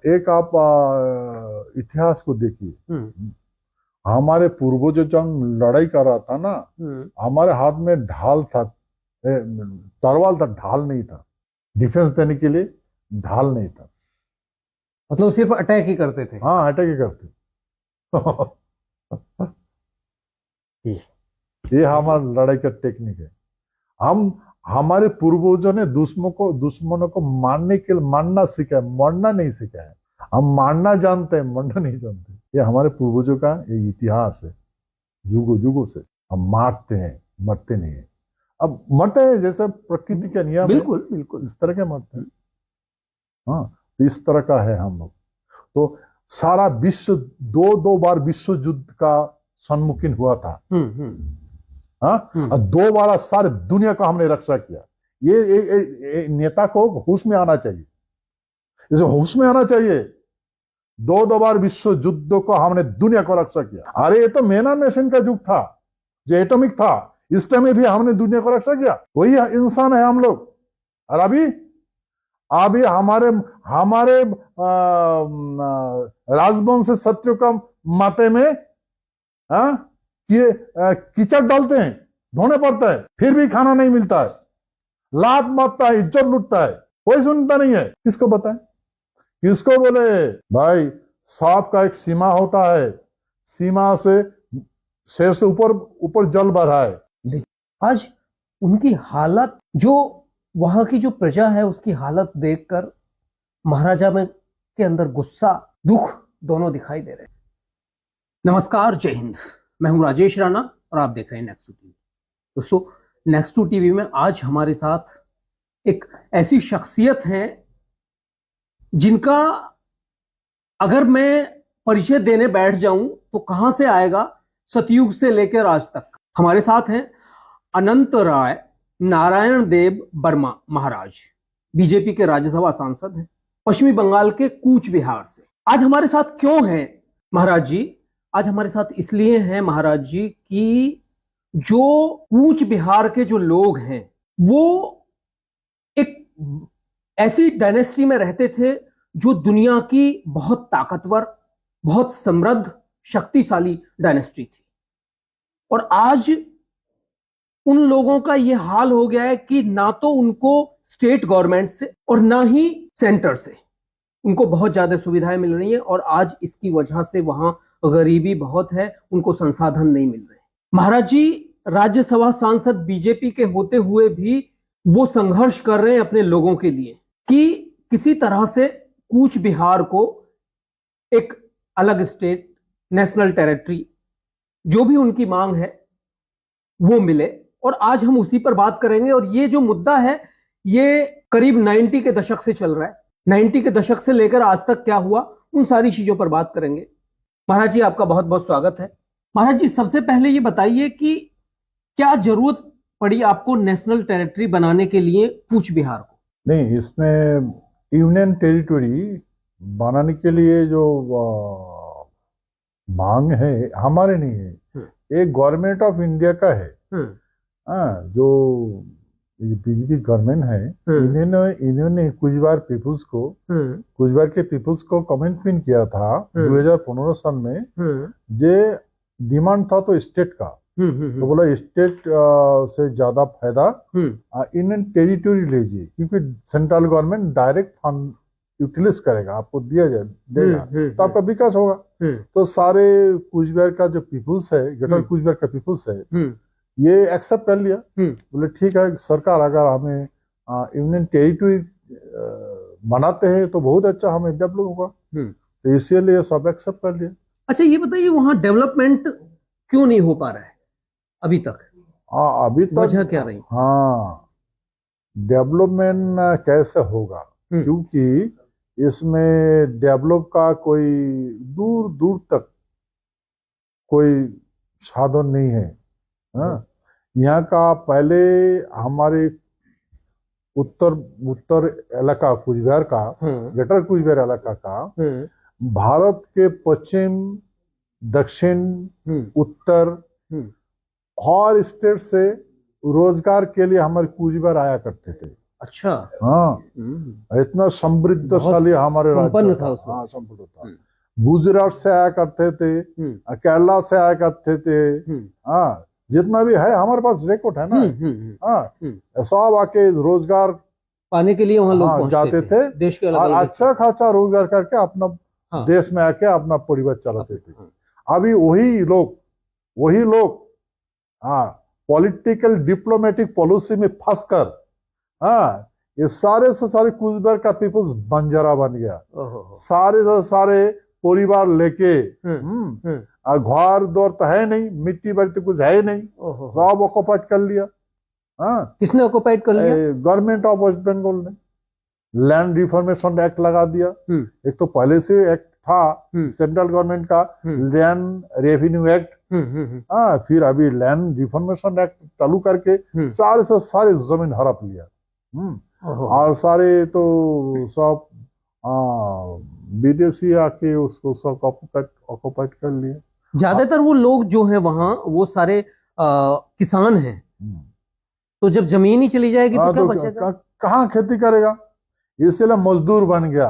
एक आप इतिहास को देखिए। हमारे पूर्वज जंग लड़ाई कर रहा था ना, हमारे हाथ में ढाल था, तलवार था, ढाल नहीं था। डिफेंस देने के लिए ढाल नहीं था। मतलब सिर्फ अटैक ही करते थे। हाँ, अटैक ही करते। ये हमारा लड़ाई का टेक्निक है। हम हमारे पूर्वजों ने दुश्मनों को मारना सीखा है, मरना नहीं सीखा है। हम मारना जानते हैं, मरना नहीं जानते। ये हमारे पूर्वजों का एक इतिहास है, युगों युगों से। हम मारते हैं, मरते नहीं है। अब मरते हैं जैसे प्रकृति का नियम है, बिल्कुल बिल्कुल इस तरह के मरते हैं। हाँ, तो इस तरह का है हम लोग। तो सारा विश्व दो बार विश्व युद्ध का सम्मुखीन हुआ था। हाँ, और 2 बार सारे दुनिया का हमने रक्षा किया। ये नेता को होश में आना चाहिए, इसे होश में आना चाहिए। 2 बार विश्व युद्ध को हमने दुनिया को रक्षा किया। अरे ये तो मेना नेशन का युग था, जो एटॉमिक था, इस टाइम में भी हमने दुनिया को रक्षा किया। वही इंसान है हम लोग। और अभी हमारे हमारे राजवंश शत्रु का माथे में कीचड़ डालते हैं, धोने पड़ता है, फिर भी खाना नहीं मिलता है, लात मारता है, इज्जत लूटता है, कोई सुनता नहीं है। किसको बताएं, किसको बोले? भाई, सांप का एक सीमा होता है, सीमा से शेर से ऊपर जल बढ़ा है। आज उनकी हालत, जो वहां की जो प्रजा है उसकी हालत देखकर महाराजा में के अंदर गुस्सा, दुख दोनों दिखाई दे रहे हैं। नमस्कार, जय हिंद। मैं हूं राजेश राणा और आप देख रहे हैं नेक्स्ट टू टीवी। दोस्तों, नेक्स्ट टू टीवी में आज हमारे साथ एक ऐसी शख्सियत है जिनका अगर मैं परिचय देने बैठ जाऊं तो कहां से आएगा, सतयुग से लेकर आज तक। हमारे साथ हैं अनंत राय नारायण देव बर्मा महाराज, बीजेपी के राज्यसभा सांसद हैं, पश्चिमी बंगाल के कूच बिहार से। आज हमारे साथ क्यों हैं महाराज जी? आज हमारे साथ इसलिए हैं महाराज जी कि जो कूच बिहार के जो लोग हैं वो एक ऐसी डायनेस्टी में रहते थे जो दुनिया की बहुत ताकतवर, बहुत समृद्ध, शक्तिशाली डायनेस्टी थी। और आज उन लोगों का यह हाल हो गया है कि ना तो उनको स्टेट गवर्नमेंट से और ना ही सेंटर से उनको बहुत ज्यादा सुविधाएं मिल रही हैं, और आज इसकी वजह से वहां गरीबी बहुत है, उनको संसाधन नहीं मिल रहे। महाराज जी राज्यसभा सांसद बीजेपी के होते हुए भी वो संघर्ष कर रहे हैं अपने लोगों के लिए कि किसी तरह से कूच बिहार को एक अलग स्टेट, नेशनल टेरिटरी, जो भी उनकी मांग है वो मिले। और आज हम उसी पर बात करेंगे। और ये जो मुद्दा है ये करीब 90 के दशक से चल रहा है। 90 के दशक से लेकर आज तक क्या हुआ, उन सारी चीजों पर बात करेंगे। महाराज जी, आपका बहुत बहुत स्वागत है। महाराज जी, सबसे पहले ये बताइए कि क्या जरूरत पड़ी आपको नेशनल टेरिटरी बनाने के लिए कूच बिहार को? नहीं, इसमें यूनियन टेरिटरी बनाने के लिए जो मांग है हमारे नहीं है, एक गवर्नमेंट ऑफ इंडिया का है। जो बीजेपी गवर्नमेंट है, इन्होंने कुछ बार के पीपुल्स को कमेंटमेंट किया था 2015 साल में। जे डिमांड था तो स्टेट का, तो बोला स्टेट से ज्यादा फायदा इंडियन टेरिटरी लीजिए, क्योंकि central government direct fund utilise करेगा, आपको देगा तो आपका विकास होगा। तो सारे कूच बिहार का जो पीपुल्स है, ग्रेटर कूच बिहार का पीपुल्स है, ये एक्सेप्ट कर लिया। बोले ठीक है, सरकार अगर हमें यूनियन टेरिटरी बनाते हैं तो बहुत अच्छा, हमें डेवलप होगा, तो इसीलिए सब एक्सेप्ट कर लिया। अच्छा, ये बताइए वहां डेवलपमेंट क्यों नहीं हो पा रहा है अभी तक? अभी तक वजह क्या रही? हाँ, डेवलपमेंट कैसे होगा, क्योंकि इसमें डेवलप का कोई दूर दूर तक कोई साधन नहीं है। यहाँ का पहले हमारे उत्तर इलाका कूच बिहार का, ग्रेटर कूच बिहार इलाका का, भारत के पश्चिम, दक्षिण, उत्तर हर स्टेट से रोजगार के लिए हमारे कूच बिहार आया करते थे। अच्छा। हाँ, इतना समृद्धशाली हमारे संपन्न राज्य था उसमें। हाँ, संपन्न था। गुजरात से आया करते थे, केरला से आया करते थे। हाँ, जितना भी है हमारे पास रिकॉर्ड है ना। हाँ, सब आके रोजगार पाने के लिए वहां लोग हाँ, पहुंचते जाते थे देश के अलग और अलग अच्छा खासा रोजगार करके अपना देश में आके अपना परिवार चलाते थे। अभी वही लोग हाँ, पॉलिटिकल डिप्लोमेटिक पॉलिसी में फंसकर हाँ, ये सारे से सारे कुचबिहार का पीपुल्स बंजारा बन गया। सारे से सारे परिवार लेके घर दौर तो है नहीं, मिट्टी बाड़ी तो कुछ है नहीं, सब ऑक्युपाइड कर लिया। हाँ, किसने ऑक्युपाइड कर लिया? गवर्नमेंट ऑफ वेस्ट बंगाल ने लैंड रिफॉर्मेशन एक्ट लगा दिया। एक तो पहले से एक्ट था सेंट्रल गवर्नमेंट का लैंड रेवेन्यू एक्ट। हाँ, फिर अभी लैंड रिफॉर्मेशन एक्ट चालू करके सारे से सारे जमीन हड़प लिया। और सारे तो सब विदेशी आके उसको सब ऑक्युपाइड कर लिए। ज्यादातर वो लोग जो है वहां वो सारे किसान हैं। तो जब जमीन ही चली जाएगी तो क्या बचेगा? कहाँ खेती करेगा? इसलिए मजदूर बन गया।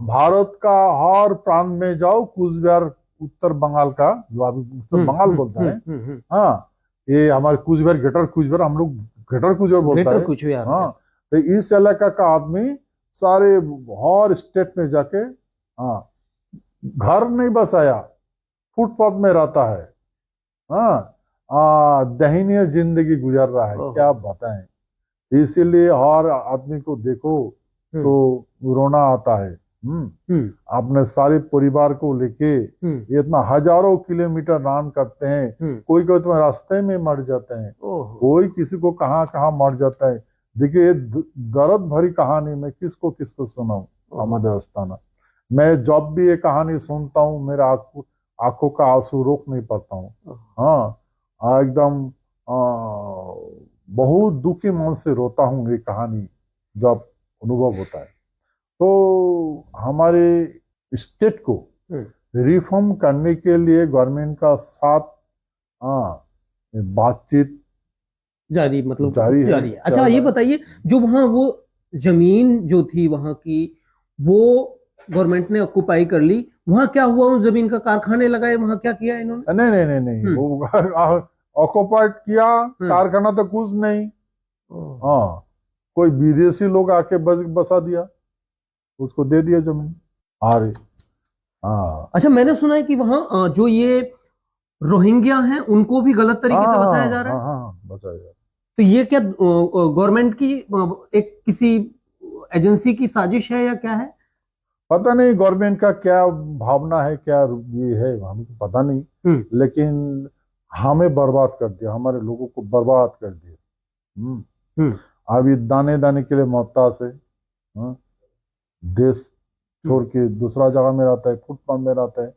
भारत का हर प्रांत में जाओ, कुचबिहार उत्तर बंगाल का जो अभी उत्तर बंगाल बोलता है हाँ, ये हमारे कुचबिहार ग्रेटर कुचबिहार, हम लोग ग्रेटर कुचबिहार बोलता है। हाँ, तो इस इलाका का आदमी सारे हर स्टेट में जाके हाँ, घर नहीं बसाया, फुटपाथ में रहता है। हाँ, दयनीय जिंदगी गुजार रहा है, क्या बताएं। इसीलिए हर आदमी को देखो तो रोना आता है। अपने सारे परिवार को लेके इतना हजारों किलोमीटर रन करते हैं। कोई तो रास्ते में मर जाते हैं, कोई किसी को कहाँ कहाँ मर जाता है। देखिए, दर्द भरी कहानी मैं किसको किसको सुनाऊं अहमद अस्थाना। मैं जब भी ये कहानी सुनता हूँ मेरा आंखों का आंसू रोक नहीं पाता हूँ। हाँ, एकदम बहुत दुखी मन से रोता हूँ ये कहानी जब अनुभव होता है। तो हमारे स्टेट को रिफॉर्म करने के लिए गवर्नमेंट का साथ बातचीत जारी है। अच्छा, ये बताइए, जो वहां वो जमीन जो थी वहां की, वो गवर्नमेंट ने ऑक्युपाई कर ली, वहां क्या हुआ? उस जमीन का कारखाने लगाए, वहां क्या किया इन्होंने? नहीं वो ऑक्युपाइड किया, कारखाना तो कुछ नहीं। हाँ, कोई विदेशी लोग आके बसा दिया, उसको दे दिया जमीन। अच्छा, मैंने सुना है कि वहां जो ये रोहिंग्या हैं उनको भी गलत तरीके से बसाया जा रहा है। बसाया जा रहा है। तो ये क्या गवर्नमेंट की एक किसी एजेंसी की साजिश है या क्या है? पता नहीं गवर्नमेंट का क्या भावना है, क्या ये है, हमको पता नहीं। लेकिन हमें बर्बाद कर दिया, हमारे लोगों को बर्बाद कर दिया। अभी दाने दाने के लिए मोहताज है। देश छोड़ के दूसरा जगह में रहता है, फुटपाथ में रहता है।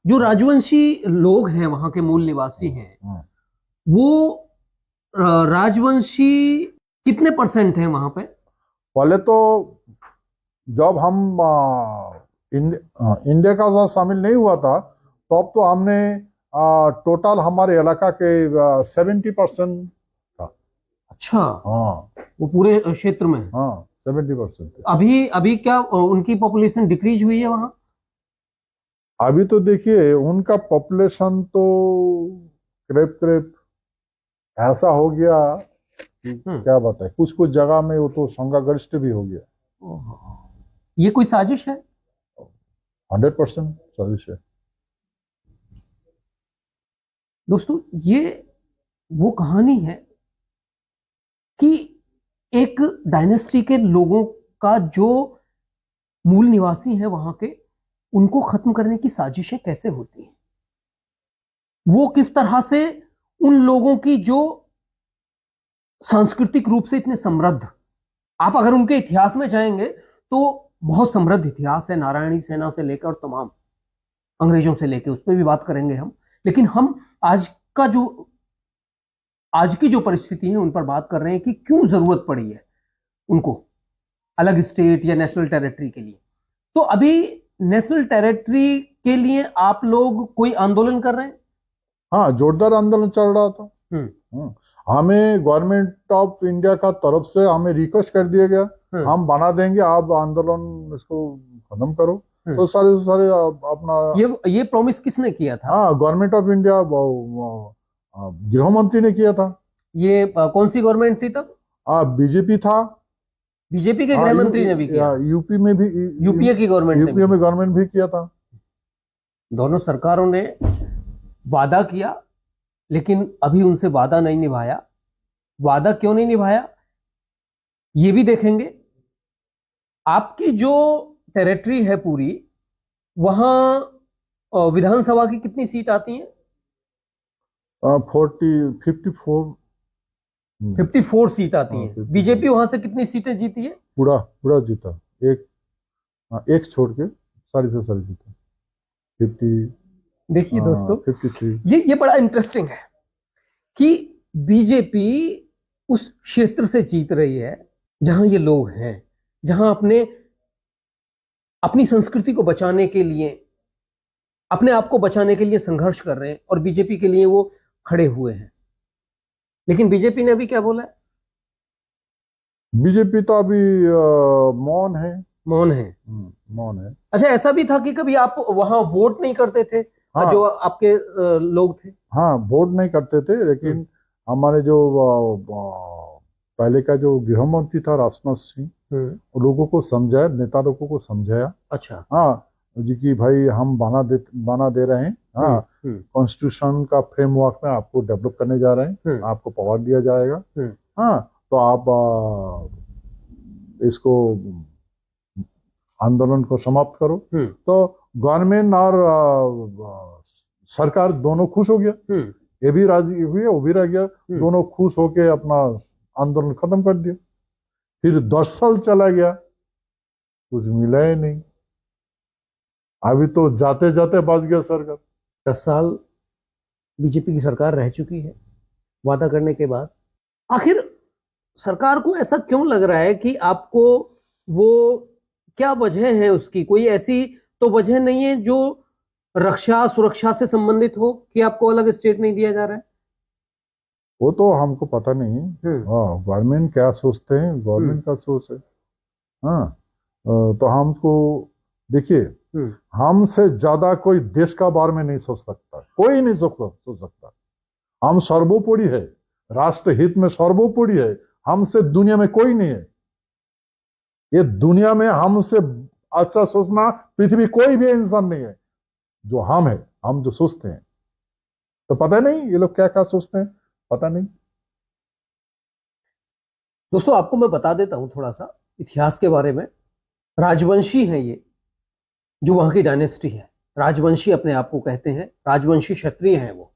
जो राजवंशी लोग हैं, वहां के मूल निवासी हैं, वो राजवंशी कितने % हैं वहां पे? पहले तो जब हम इंडिया का साथ शामिल नहीं हुआ था तब तो हमने टोटल हमारे इलाका के 70% था। अच्छा। हाँ, वो पूरे क्षेत्र में? हाँ, 70%। अभी क्या उनकी पॉपुलेशन डिक्रीज हुई है वहां? अभी तो देखिए उनका पॉपुलेशन तो करीब ऐसा हो गया कि क्या बताए, कुछ कुछ जगह में वो तो संख्यागरिष्ठ भी हो गया। ये कोई साजिश है? 100% साजिश है। दोस्तों, ये वो कहानी है कि एक डायनेस्टी के लोगों का जो मूल निवासी हैं वहां के, उनको खत्म करने की साजिशें कैसे होती हैं। वो किस तरह से उन लोगों की जो सांस्कृतिक रूप से इतने समृद्ध, आप अगर उनके इतिहास में जाएंगे तो बहुत समृद्ध इतिहास है, नारायणी सेना से लेकर तमाम अंग्रेजों से लेकर, उस पर भी बात करेंगे हम। लेकिन हम आज की जो परिस्थिति है उन पर बात कर रहे हैं कि क्यों जरूरत पड़ी है उनको अलग स्टेट या नेशनल टेरिटरी के लिए। तो अभी नेशनल टेरिटरी के लिए आप लोग कोई आंदोलन कर रहे हैं? हाँ, जोरदार आंदोलन चल रहा था। हमें गवर्नमेंट ऑफ इंडिया का तरफ से हमें रिक्वेस्ट कर दिया गया, हम बना देंगे, आप आंदोलन इसको खत्म करो। तो सारे अपना ये प्रॉमिस किसने किया था? हाँ, गवर्नमेंट ऑफ इंडिया, गृह मंत्री ने किया था। ये कौन सी गवर्नमेंट थी तब? बीजेपी था। बीजेपी के गृह मंत्री ने भी किया? यूपी में भी, यूपीए की गवर्नमेंट यूपीए में गवर्नमेंट भी किया था। दोनों सरकारों ने वादा किया, लेकिन अभी उनसे वादा नहीं निभाया। वादा क्यों नहीं निभाया ये भी देखेंगे। आपकी जो टेरिटरी है पूरी, वहां विधानसभा की कितनी सीट आती हैं? 54 सीट आती हैं। बीजेपी वहां से कितनी सीटें जीती है? पूरा जीता, एक छोड़ के सारी से सारी जीता। 50। देखिए दोस्तों, 53। ये बड़ा इंटरेस्टिंग है कि बीजेपी उस क्षेत्र से जीत रही है जहां ये लोग हैं, जहां अपनी संस्कृति को बचाने के लिए, अपने आप को बचाने के लिए संघर्ष कर रहे हैं, और बीजेपी के लिए वो खड़े हुए हैं। लेकिन बीजेपी ने अभी क्या बोला है? बीजेपी तो अभी मौन है। मौन है। मौन है। अच्छा, ऐसा भी था कि कभी आप वहां वोट नहीं करते थे? हाँ, जो आपके लोग थे? हाँ, वोट नहीं करते थे, लेकिन हमारे जो पहले का जो गृह मंत्री था राजनाथ सिंह, लोगों को समझाया, नेता लोगों को समझाया। अच्छा। हाँ जी, कि भाई हम बना दे रहे हैं, हाँ, कॉन्स्टिट्यूशन का फ्रेमवर्क में आपको डेवलप करने जा रहे हैं, आपको पावर दिया जाएगा, हाँ, तो आप इसको आंदोलन को समाप्त करो। तो गवर्नमेंट और सरकार दोनों खुश हो गया, ये भी राजी हुई, वो भी रह गया, दोनों खुश होके अपना आंदोलन खत्म कर दिया। फिर 10 साल चला गया, कुछ मिला ही नहीं। अभी तो जाते जाते बच गया सरकार। 10 साल बीजेपी की सरकार रह चुकी है वादा करने के बाद। आखिर सरकार को ऐसा क्यों लग रहा है कि आपको, वो क्या वजह है उसकी? कोई ऐसी तो वजह नहीं है जो रक्षा सुरक्षा से संबंधित हो कि आपको अलग स्टेट नहीं दिया जा रहा है? वो तो हमको पता नहीं। हाँ, गवर्नमेंट क्या सोचते हैं, गवर्नमेंट का सोच है। हाँ, तो हमको देखिए, हमसे ज्यादा कोई देश का बारे में नहीं सोच सकता, कोई नहीं सोच सकता। हम सर्वोपरि है, राष्ट्र हित में सर्वोपरि है, हमसे दुनिया में कोई नहीं है। ये दुनिया में हमसे अच्छा सोचना पृथ्वी कोई भी इंसान नहीं है जो हम है, हम जो सोचते हैं। तो पता नहीं ये लोग क्या क्या सोचते हैं, पता नहीं। दोस्तों, आपको मैं बता देता हूं थोड़ा सा इतिहास के बारे में। राजवंशी है ये, जो वहां की डायनेस्टी है। राजवंशी अपने आप को कहते हैं, राजवंशी क्षत्रिय है वो,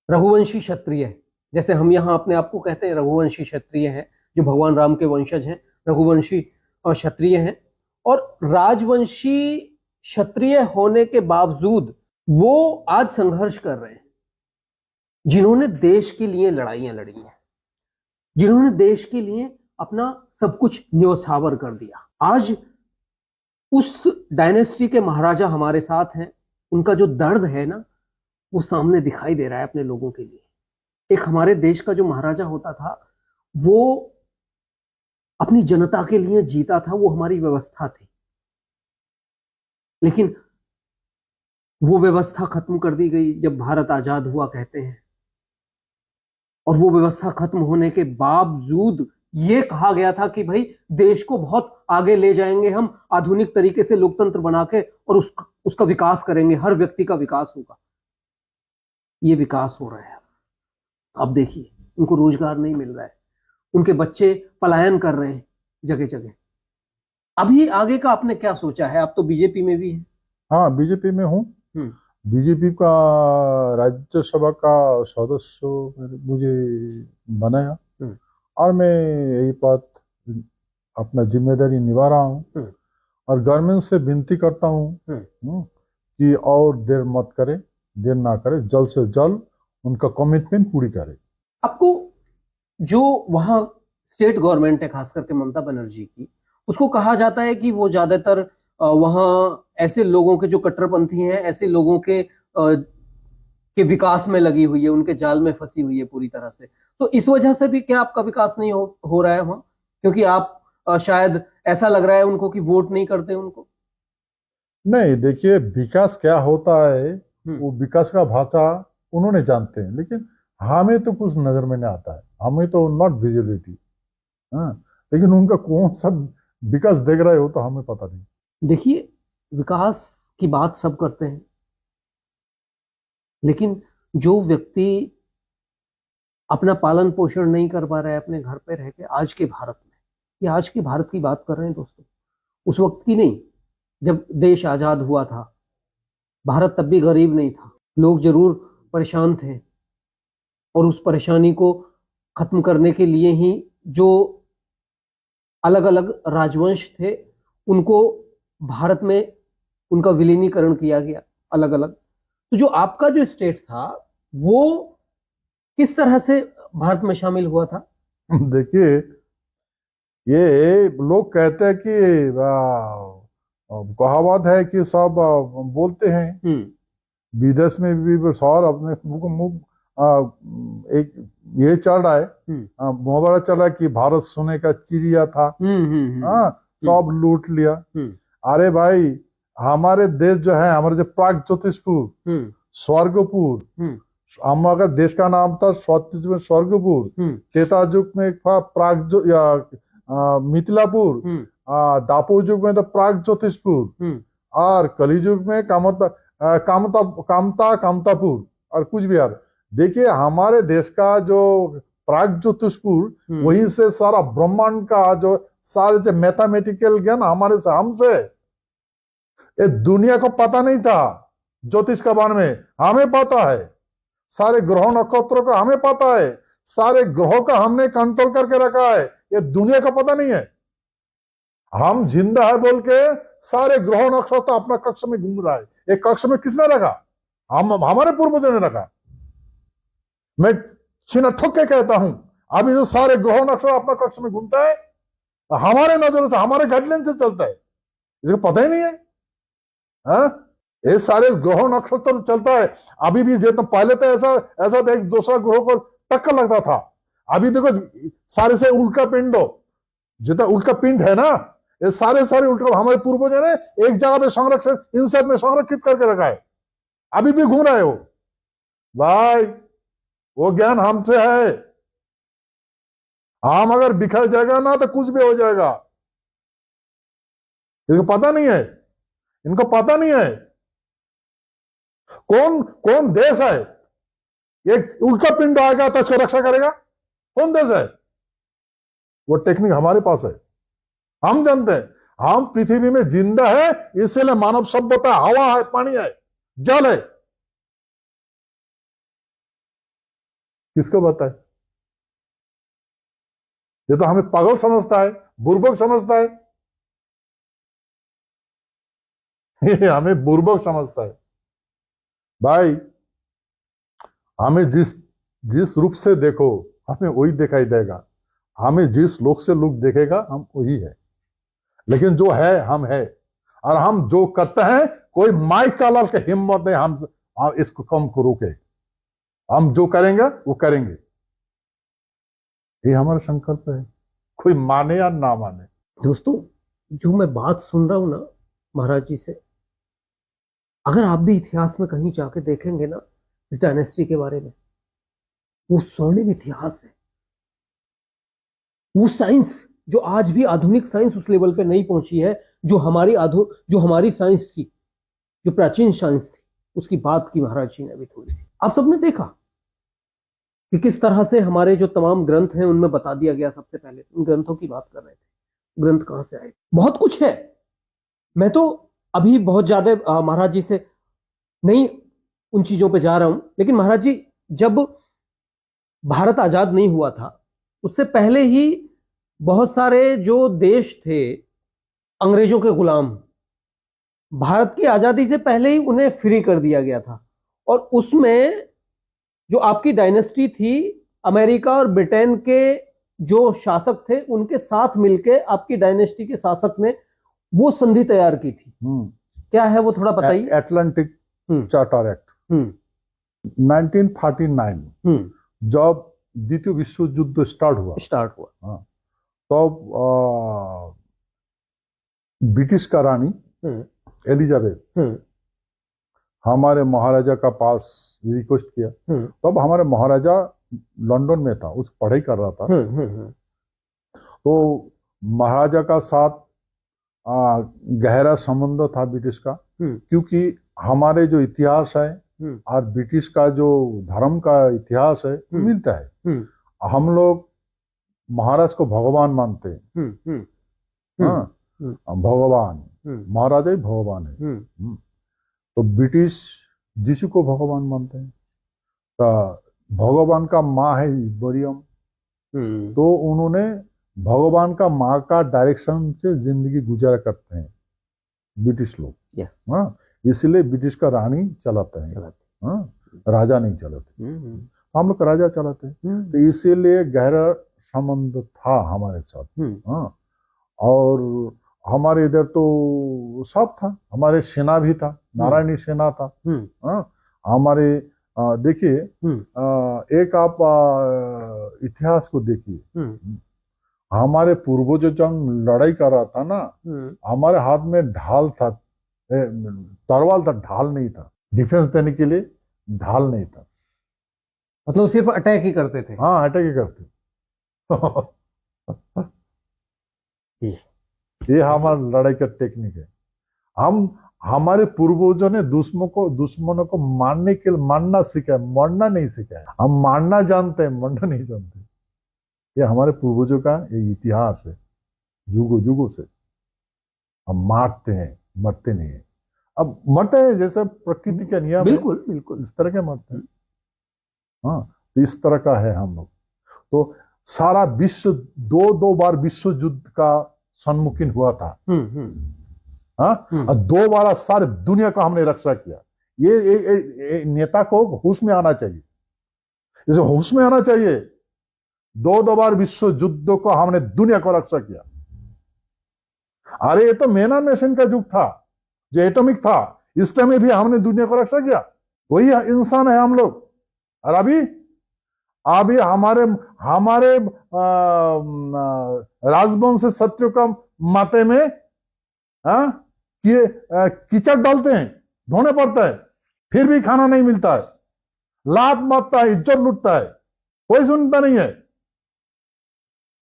रघुवंशी क्षत्रिय है। जैसे हम यहाँ अपने आप को कहते हैं रघुवंशी क्षत्रिय है, जो भगवान राम के वंशज हैं, रघुवंशी और क्षत्रिय हैं। और राजवंशी क्षत्रिय होने के बावजूद वो आज संघर्ष कर रहे हैं, जिन्होंने देश के लिए लड़ाइयां लड़ी हैं, जिन्होंने देश के लिए अपना सब कुछ न्योछावर कर दिया। आज उस डायनेस्टी के महाराजा हमारे साथ हैं। उनका जो दर्द है ना, वो सामने दिखाई दे रहा है अपने लोगों के लिए। एक हमारे देश का जो महाराजा होता था, वो अपनी जनता के लिए जीता था, वो हमारी व्यवस्था थी। लेकिन वो व्यवस्था खत्म कर दी गई जब भारत आजाद हुआ, कहते हैं। और वो व्यवस्था खत्म होने के बावजूद ये कहा गया था कि भाई देश को बहुत आगे ले जाएंगे हम, आधुनिक तरीके से लोकतंत्र बना के, और उसका विकास करेंगे, हर व्यक्ति का विकास होगा। ये विकास हो रहा है। अब देखिए, उनको रोजगार नहीं मिल रहा है, उनके बच्चे पलायन कर रहे हैं जगह जगह। अभी आगे का आपने क्या सोचा है? आप तो बीजेपी में भी हैं। हाँ, बीजेपी में हूँ। बीजेपी का राज्यसभा का सदस्य मुझे बनाया, और मैं यही बात अपना जिम्मेदारी निभा रहा हूँ। और गवर्नमेंट से विनती करता हूँ कि और देर मत करे, देर ना करे, जल्द से जल्द उनका कमिटमेंट पूरी करे। आपको जो वहां स्टेट गवर्नमेंट है, खास करके ममता बनर्जी की, उसको कहा जाता है कि वो ज्यादातर वहां ऐसे लोगों के जो कट्टरपंथी हैं, ऐसे लोगों के विकास में लगी हुई है, उनके जाल में फंसी हुई है पूरी तरह से। तो इस वजह से भी क्या आपका विकास नहीं हो रहा है वहां, क्योंकि आप शायद ऐसा लग रहा है उनको कि वोट नहीं करते उनको? नहीं, देखिए विकास क्या होता है वो विकास का भाषा उन्होंने जानते हैं, लेकिन हमें तो कुछ नजर में नहीं आता है, हमें तो नॉट विजिबिलिटी। हाँ, लेकिन उनका कौन सा विकास देख रहे हो तो हमें पता नहीं। देखिए, विकास की बात सब करते हैं, लेकिन जो व्यक्ति अपना पालन पोषण नहीं कर पा रहा है अपने घर पे रह के आज के भारत में, ये आज के भारत की बात कर रहे हैं दोस्तों, उस वक्त की नहीं। जब देश आजाद हुआ था, भारत तब भी गरीब नहीं था, लोग जरूर परेशान थे, और उस परेशानी को खत्म करने के लिए ही जो अलग अलग राजवंश थे उनको भारत में उनका विलीनीकरण किया गया अलग अलग। तो जो आपका जो स्टेट था वो किस तरह से भारत में शामिल हुआ था? देखिए, ये लोग कहते हैं कि कहावत है कि सब बोलते हैं विदेश में भी सौर अपने एक ये चल रहा है, मुहावरा चल रहा है कि भारत सोने का चिड़िया था, सब लूट लिया। अरे भाई, हमारे देश जो है, हमारे जो प्राग ज्योतिषपुर, स्वर्गपुर, हम अगर देश का नाम था सत्ययुग में स्वर्गपुर, त्रेता युग में था प्राग मिथिलापुर, दापर युग में तो प्राग ज्योतिषपुर, और कलियुग में कामतापुर और कुछ बिहार। देखिए, हमारे देश का जो प्राग ज्योतिषपुर, वहीं से सारा ब्रह्मांड का जो सारे जो मैथमेटिकल ज्ञान हमारे से हमसे, ये दुनिया को पता नहीं था ज्योतिष के बारे में, हमें पता है। सारे ग्रहों नक्षत्रों का हमें पता है, सारे ग्रहों का हमने कंट्रोल करके रखा है, ये दुनिया का पता नहीं है। हम जिंदा है बोल के सारे ग्रहों नक्षत्र अपना कक्ष में घूम रहा है। एक कक्ष में किसने रखा? हमारे पूर्वजों ने रखा। मैं सीना ठोक के कहता हूं, अभी जो सारे ग्रहों नक्षत्र अपना कक्ष में घूमता है, हमारे नजरों से, हमारे गाइडलाइन से चलता है, इसको पता ही नहीं है। ये सारे ग्रहों नक्षत्र चलता है। अभी भी जितना पहले तो ऐसा तो एक दूसरा ग्रह को टक्कर लगता था, अभी देखो सारे से उल्का पिंडो, जितना उल्का पिंड है ना, ये सारे उल्का हमारे पूर्वजों ने एक जगह पे संरक्षण, इन सब में संरक्षित करके रखा है, अभी भी घूम रहे हो भाई। वो ज्ञान हमसे है, हम अगर बिखर जाएगा ना तो कुछ भी हो जाएगा। इनको पता नहीं है, इनको पता नहीं है कौन देश है एक उल्का पिंड आएगा तो इसको रक्षा करेगा, कौन देश है? वो टेक्निक हमारे पास है, हम जानते हैं। हम पृथ्वी में जिंदा है, इसलिए मानव सभ्यता, हवा है, पानी है, जल है। किसको बताए? ये तो हमें पागल समझता है, बुर्बक समझता है, ये हमें बुर्बक समझता है भाई। हमें जिस रूप से देखो, हमें वही दिखाई देगा, हमें जिस लोक से लोग देखेगा हम वही है, लेकिन जो है हम है। और हम जो करते हैं, कोई माइक का लाल की हिम्मत है हम इसको कम को रोके। हम जो करेंगे वो करेंगे, ये हमारा संकल्प है, कोई माने या ना माने। दोस्तों, जो मैं बात सुन रहा हूं ना महाराज जी से, अगर आप भी इतिहास में कहीं जाके देखेंगे ना इस डायनेस्टी के बारे में, वो स्वर्णिम इतिहास है। वो साइंस जो आज भी, आधुनिक साइंस उस लेवल पे नहीं पहुंची है जो हमारी साइंस थी, जो प्राचीन साइंस थी, उसकी बात की महाराज जी ने अभी थोड़ी सी। आप सबने देखा कि किस तरह से हमारे जो तमाम ग्रंथ हैं उनमें बता दिया गया। सबसे पहले उन ग्रंथों की बात कर रहे थे, ग्रंथ कहां से आए, बहुत कुछ है। मैं तो अभी बहुत ज्यादा महाराज जी से नहीं उन चीजों पे जा रहा हूं, लेकिन महाराज जी, जब भारत आजाद नहीं हुआ था उससे पहले ही बहुत सारे जो देश थे अंग्रेजों के गुलाम, भारत की आजादी से पहले ही उन्हें फ्री कर दिया गया था। और उसमें जो आपकी डायनेस्टी थी, अमेरिका और ब्रिटेन के जो शासक थे उनके साथ मिलकर आपकी डायनेस्टी के शासक ने वो संधि तैयार की थी। क्या है वो, थोड़ा बताइए। एटलांटिक चार्टर एक्ट 1939, जब द्वितीय विश्व युद्ध स्टार्ट हुआ। हाँ, तो ब्रिटिश का रानी एलिजाबेथ हमारे महाराजा का पास रिक्वेस्ट किया। तब हमारे महाराजा लंदन में था, उस पढ़ाई कर रहा था। तो महाराजा का साथ गहरा संबंध था ब्रिटिश का, क्योंकि हमारे जो इतिहास है और ब्रिटिश का जो धर्म का इतिहास है मिलता है। हम लोग महाराज को भगवान मानते हैं। हाँ, भगवान, महाराजा ही भगवान है। तो ब्रिटिश यीशु को भगवान मानते हैं। तो भगवान का माँ है मरियम, तो उन्होंने भगवान का माँ का डायरेक्शन से जिंदगी गुजारा करते हैं ब्रिटिश लोग। हाँ, इसलिए ब्रिटिश का रानी चलाते हैं। हाँ, राजा नहीं चलाते, हम लोग राजा चलाते हैं। तो इसीलिए गहरा संबंध था हमारे साथ। हाँ, और हमारे इधर तो सब था, हमारे सेना भी था, नारायणी सेना था। हाँ, हमारे देखिए, एक आप इतिहास को देखिए, हमारे पूर्वजों जंग लड़ाई कर रहा था ना, हमारे हाथ में ढाल था, तलवार था, ढाल नहीं था। डिफेंस देने के लिए ढाल नहीं था, मतलब सिर्फ अटैक ही करते थे। हाँ, अटैक ही करते। ये हमारा लड़ाई का टेक्निक है। हमारे पूर्वजों ने दुश्मनों को मारने के लिए मारना सिखाया, मरना नहीं सिखाया। हम मारना जानते हैं, मरना नहीं जानते। ये हमारे पूर्वजों का ये इतिहास है, युगों युगों से। हम मारते हैं, मरते नहीं है। अब मरते हैं जैसे प्रकृति का नियम, बिल्कुल बिल्कुल इस तरह के मरते हैं। हाँ, तो इस तरह का है हम लोग। तो सारा विश्व दो बार विश्व युद्ध का सम्मुखीन हुआ था। हाँ, और 2 बार सारे दुनिया को हमने रक्षा किया। ये नेता को होश में आना चाहिए, जैसे होश में आना चाहिए। 2 बार विश्व युद्ध को हमने दुनिया को रक्षा किया। अरे ये तो मैन एंड मशीन का युग था, जो एटॉमिक था, इस टाइम में भी हमने दुनिया को रक्षा किया। वही इंसान है हम लोग। और अभी हमारे राजवंश से शत्रु का माथे में कीचड़ डालते हैं, ढोने पड़ता है, फिर भी खाना नहीं मिलता है, लात मारता है, इज्जत लूटता है, कोई सुनता नहीं है।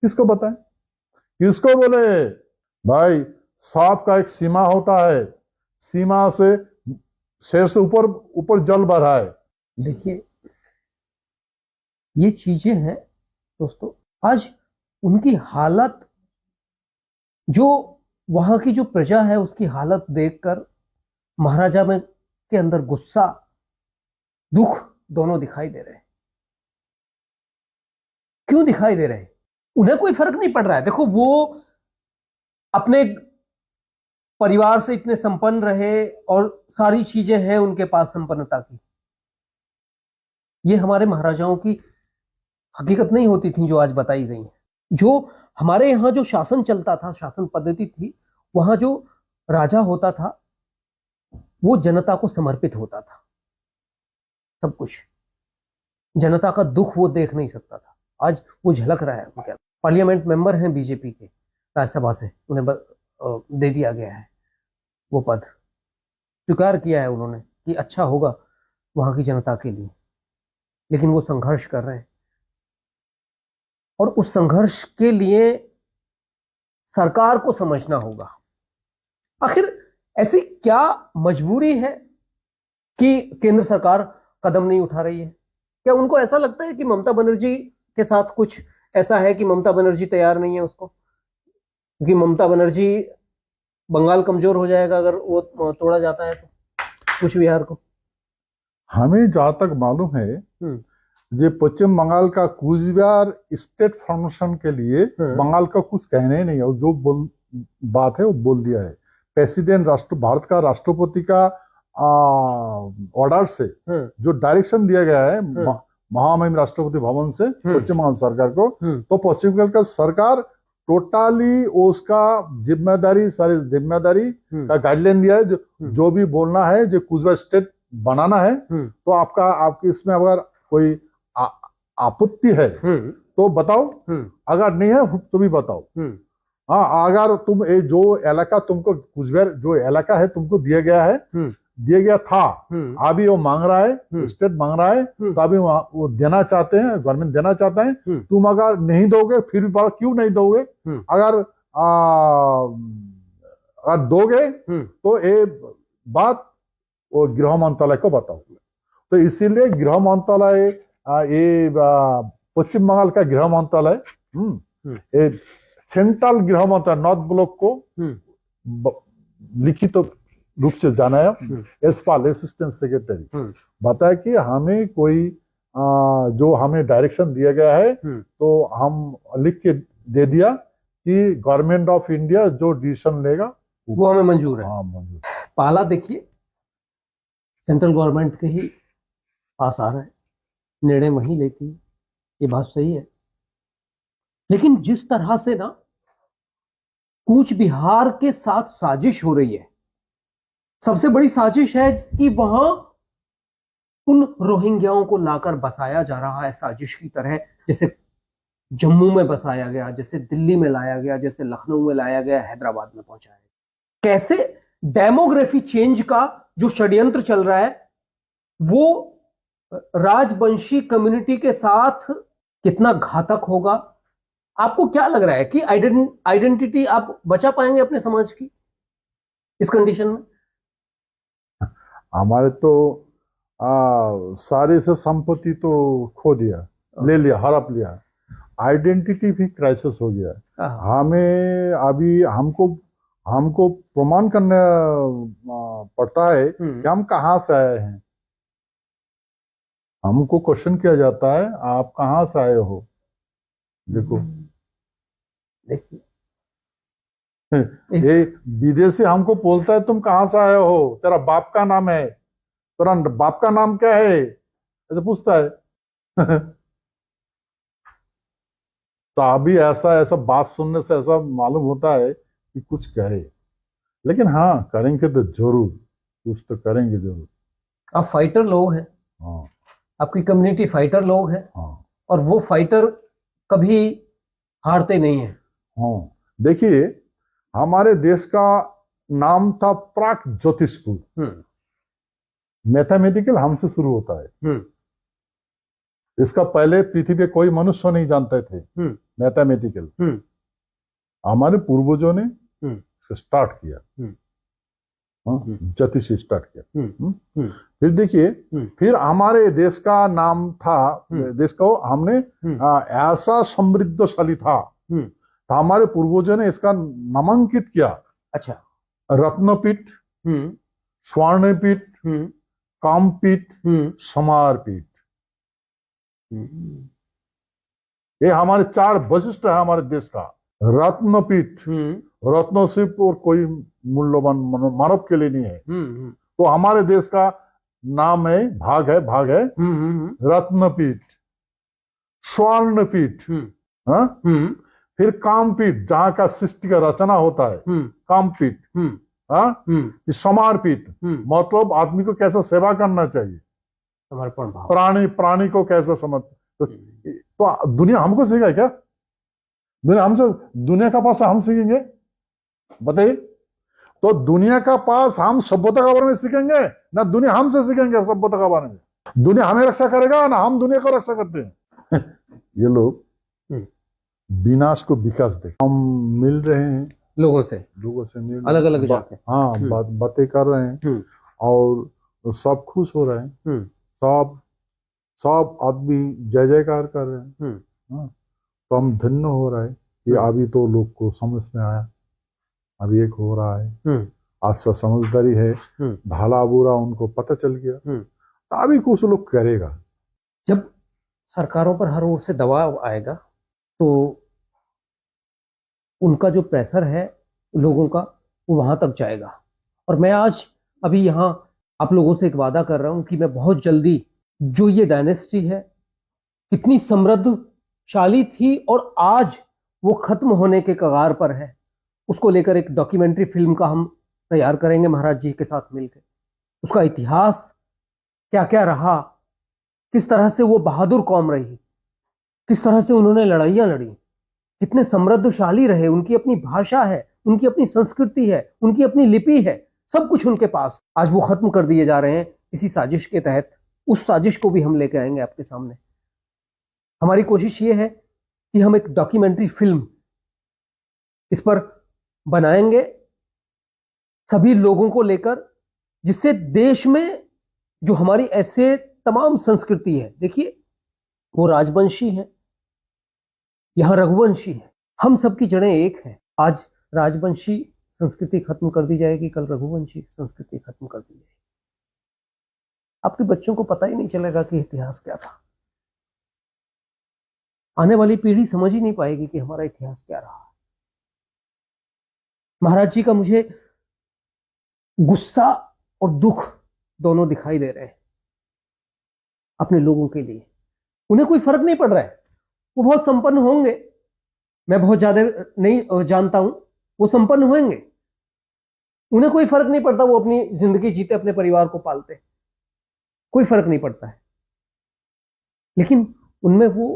किसको बताएं, किसको बोले? भाई, सांप का एक सीमा होता है, सीमा से शेर से ऊपर जल भरा है। देखिए, ये चीजें हैं दोस्तों। आज उनकी हालत, जो वहां की जो प्रजा है उसकी हालत देखकर महाराजा में के अंदर गुस्सा, दुख दोनों दिखाई दे रहे हैं। क्यों दिखाई दे रहे हैं? उन्हें कोई फर्क नहीं पड़ रहा है। देखो, वो अपने परिवार से इतने संपन्न रहे और सारी चीजें हैं उनके पास संपन्नता की। ये हमारे महाराजाओं की हकीकत नहीं होती थी जो आज बताई गई है। जो हमारे यहाँ जो शासन चलता था, शासन पद्धति थी, वहां जो राजा होता था वो जनता को समर्पित होता था। सब कुछ, जनता का दुख वो देख नहीं सकता था। आज वो झलक रहा है। पार्लियामेंट मेंबर हैं बीजेपी के, राज्यसभा से उन्हें दे दिया गया है वो पद, स्वीकार किया है उन्होंने कि अच्छा होगा वहां की जनता के लिए, लेकिन वो संघर्ष कर रहे हैं। और उस संघर्ष के लिए सरकार को समझना होगा, आखिर ऐसी क्या मजबूरी है कि केंद्र सरकार कदम नहीं उठा रही है? क्या उनको ऐसा लगता है कि ममता बनर्जी के साथ कुछ ऐसा है कि ममता बनर्जी तैयार नहीं है उसको, क्योंकि ममता बनर्जी, बंगाल कमजोर हो जाएगा अगर वो तोड़ा जाता है तो कुछ बिहार को? हमें जहां तक मालूम है, ये पश्चिम बंगाल का कूचबिहार स्टेट फॉर्मेशन के लिए बंगाल का कुछ कहना ही नहीं है। जो बात है वो बोल दिया है। प्रेसिडेंट भारत का राष्ट्रपति का ऑर्डर से जो डायरेक्शन दिया गया है महामहिम राष्ट्रपति भवन से पश्चिम बंगाल सरकार को, तो पश्चिम बंगाल का सरकार टोटली उसका सारी जिम्मेदारी का गाइडलाइन दिया है। जो भी बोलना है, जो कूचबिहार स्टेट बनाना है, तो आपकी इसमें अगर कोई आपत्ति है तो बताओ, अगर नहीं है तो भी बताओ। हाँ, अगर तुम ये जो इलाका तुमको कुचबिहार जो इलाका है तुमको दिया गया है, दिया गया था, अभी वो मांग रहा है, स्टेट मांग रहा है, तो अभी वो देना चाहते हैं, गवर्नमेंट देना चाहता है। तुम अगर नहीं दोगे फिर भी क्यों नहीं दोगे? अगर अगर दोगे तो ये बात वो गृह मंत्रालय को बताओ। तो इसीलिए गृह मंत्रालय ये पश्चिम बंगाल का गृह मंत्रालय ये सेंट्रल गृह मंत्रालय नॉर्थ ब्लॉक को लिखित रूप से जाना है, एसपाल असिस्टेंट सेक्रेटरी बताया कि हमें कोई जो हमें डायरेक्शन दिया गया है तो हम लिख के दे दिया कि गवर्नमेंट ऑफ इंडिया जो डिसीजन लेगा वो हमें मंजूर है। हाँ, मंजूर। पहला देखिए, सेंट्रल गवर्नमेंट के ही पास आ रहा है, निर्णय वहीं लेती है, ये बात सही है। लेकिन जिस तरह से ना कूच बिहार के साथ साजिश हो रही है, सबसे बड़ी साजिश है कि वहां उन रोहिंग्याओं को लाकर बसाया जा रहा है साजिश की तरह, जैसे जम्मू में बसाया गया, जैसे दिल्ली में लाया गया, जैसे लखनऊ में लाया गया, हैदराबाद में पहुंचाया गया। कैसे डेमोग्राफी चेंज का जो षड्यंत्र चल रहा है वो राजवंशी कम्युनिटी के साथ कितना घातक होगा। आपको क्या लग रहा है कि आइडेंटिटी आप बचा पाएंगे अपने समाज की इस कंडीशन में? हमारे तो सारे से संपत्ति तो खो दिया, ले लिया, हड़प लिया, आइडेंटिटी भी क्राइसिस हो गया। हमें अभी हमको प्रमाण करना पड़ता है कि हम कहाँ से आए हैं। हमको क्वेश्चन किया जाता है, आप कहाँ से आए हो? देखो, देखिए, ये विदेशी हमको बोलता है तुम कहाँ से आए हो, तेरा बाप का नाम है, तेरा बाप का नाम क्या है, ऐसे पूछता है। तो अभी ऐसा बात सुनने से ऐसा मालूम होता है कि कुछ कहे, लेकिन हाँ करेंगे तो जरूर, कुछ तो करेंगे जरूर। आप फाइटर लोग हैं, हाँ, आपकी कम्युनिटी फाइटर लोग हैं, हाँ, और वो फाइटर कभी हारते नहीं है। हाँ, देखिए हमारे देश का नाम था प्राक ज्योतिषपुर। मैथमेटिकल हमसे शुरू होता है। इसका पहले पृथ्वी पे कोई मनुष्य नहीं जानते थे मैथमेटिकल। हमारे पूर्वजों ने इसको स्टार्ट किया, ज्योतिष स्टार्ट किया। फिर देखिए, फिर हमारे देश का नाम था, देश को हमने ऐसा समृद्धशाली था, तो हमारे पूर्वजों ने इसका नामांकित किया। अच्छा, रत्नपीठ, स्वर्णपीठ, कामपीठ, समारपीठ, ये हमारे 4 वैशिष्ट है हमारे देश का। रत्नपीठ, रत्नों से और कोई मूल्यवान मानव के लिए नहीं है। तो हमारे देश का नाम है, भाग है रत्नपीठ, स्वर्णपीठ, फिर कामपीठ जहाँ का सृष्टि का रचना होता है, कामपीठ, समारपीठ मतलब आदमी को कैसा सेवा करना चाहिए, समर्पण भाव, प्राणी को कैसा समझ। तो दुनिया हमको सीखा क्या? दुनिया का पास हम सीखेंगे, बताइए। तो दुनिया का पास हम सभ्यता के बारे में सीखेंगे ना दुनिया हमसे सीखेंगे सभ्यता के बारे में? दुनिया हमें रक्षा करेगा ना हम दुनिया को रक्षा करते हैं। ये लोग विनाश को विकास दे, हम मिल रहे हैं लोगों से मिल अलग अलग जाके, हाँ, बातें कर रहे हैं और सब खुश हो रहे हैं, सब आदमी जय जयकार कर रहे हैं। तो हम धन्य हो रहा है कि अभी तो लोग को समझ में आया, अभी एक हो रहा है, आज से समझदारी है, भला बुरा उनको पता चल गया, तो अभी कुछ लोग करेगा। जब सरकारों पर हर ओर से दबाव आएगा तो उनका जो प्रेशर है लोगों का वो वहां तक जाएगा। और मैं आज अभी यहाँ आप लोगों से एक वादा कर रहा हूं कि मैं बहुत जल्दी, जो ये डायनेस्टी है कितनी समृद्धशाली थी और आज वो खत्म होने के कगार पर है, उसको लेकर एक डॉक्यूमेंट्री फिल्म का हम तैयार करेंगे महाराज जी के साथ मिलकर। उसका इतिहास क्या क्या रहा, किस तरह से वो बहादुर कौम रही, किस तरह से उन्होंने लड़ाइयां लड़ी, कितने समृद्धशाली रहे, उनकी अपनी भाषा है, उनकी अपनी संस्कृति है, उनकी अपनी लिपि है, सब कुछ उनके पास। आज वो खत्म कर दिए जा रहे हैं किसी साजिश के तहत। उस साजिश को भी हम लेके आएंगे आपके सामने। हमारी कोशिश ये है कि हम एक डॉक्यूमेंट्री फिल्म इस पर बनाएंगे सभी लोगों को लेकर, जिससे देश में जो हमारी ऐसे तमाम संस्कृति है, देखिए वो राजवंशी है, यहां रघुवंशी है, हम सबकी जड़ें एक हैं। आज राजवंशी संस्कृति खत्म कर दी जाएगी, कल रघुवंशी संस्कृति खत्म कर दी जाएगी। आपके बच्चों को पता ही नहीं चलेगा कि इतिहास क्या था। आने वाली पीढ़ी समझ ही नहीं पाएगी कि हमारा इतिहास क्या रहा। महाराज जी का मुझे गुस्सा और दुख दोनों दिखाई दे रहे हैं अपने लोगों के लिए। उन्हें कोई फर्क नहीं पड़ रहा है, वो बहुत संपन्न होंगे, मैं बहुत ज्यादा नहीं जानता हूं, वो संपन्न होंगे, उन्हें कोई फर्क नहीं पड़ता, वो अपनी जिंदगी जीते, अपने परिवार को पालते, कोई फर्क नहीं पड़ता है। लेकिन उनमें वो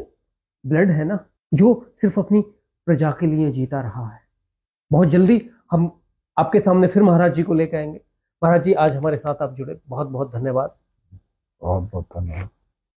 ब्लड है ना जो सिर्फ अपनी प्रजा के लिए जीता रहा है। बहुत जल्दी हम आपके सामने फिर महाराज जी को लेकर आएंगे। महाराज जी आज हमारे साथ आप जुड़े, बहुत बहुत धन्यवाद। बहुत बहुत धन्यवाद।